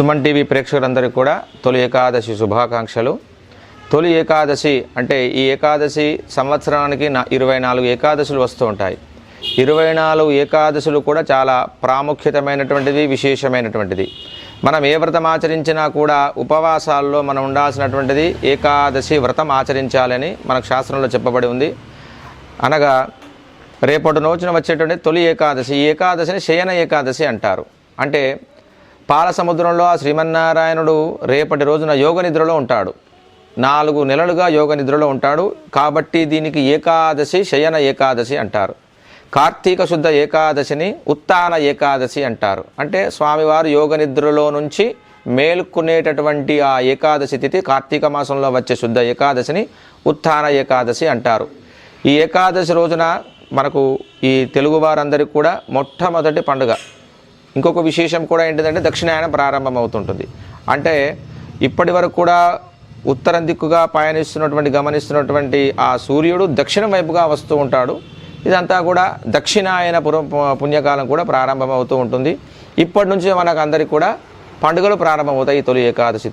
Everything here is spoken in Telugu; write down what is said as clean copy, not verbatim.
సుమన్ టీవీ ప్రేక్షకులందరికీ కూడా తొలి ఏకాదశి శుభాకాంక్షలు. తొలి ఏకాదశి అంటే ఈ ఏకాదశి సంవత్సరానికి 24 ఏకాదశులు వస్తూ ఉంటాయి. 24 ఏకాదశులు కూడా చాలా ప్రాముఖ్యతమైనటువంటిది, విశేషమైనటువంటిది. మనం ఏ వ్రతం ఆచరించినా కూడా ఉపవాసాల్లో మనం ఉండాల్సినటువంటిది ఏకాదశి వ్రతం ఆచరించాలని మనకు శాస్త్రంలో చెప్పబడి ఉంది. అనగా రేపటి రోజున వచ్చేటువంటి తొలి ఏకాదశి, ఈ ఏకాదశిని శయన ఏకాదశి అంటారు. అంటే పాల సముద్రంలో ఆ శ్రీమన్నారాయణుడు రేపటి రోజున యోగ నిద్రలో ఉంటాడు. 4 నెలలుగా యోగ నిద్రలో ఉంటాడు. కాబట్టి దీనికి ఏకాదశి శయన ఏకాదశి అంటారు. కార్తీక శుద్ధ ఏకాదశిని ఉత్తాన ఏకాదశి అంటారు. అంటే స్వామివారు యోగ నిద్రలో నుంచి మేలుకునేటటువంటి ఆ ఏకాదశి తిథి కార్తీక మాసంలో వచ్చే శుద్ధ ఏకాదశిని ఉత్తాన ఏకాదశి అంటారు. ఈ ఏకాదశి రోజున మనకు ఈ తెలుగు వారందరికీ కూడా మొట్టమొదటి పండుగ. ఇంకొక విశేషం కూడా ఏంటిదంటే దక్షిణాయనం ప్రారంభం అవుతుంటుంది. అంటే ఇప్పటి వరకు కూడా ఉత్తరం దిక్కుగా గమనిస్తున్నటువంటి ఆ సూర్యుడు దక్షిణం వైపుగా వస్తూ ఉంటాడు. ఇదంతా కూడా దక్షిణాయన పుణ్యకాలం కూడా ప్రారంభమవుతూ ఉంటుంది. ఇప్పటి నుంచి మనకు అందరికీ కూడా పండుగలు ప్రారంభమవుతాయి తొలి ఏకాదశి.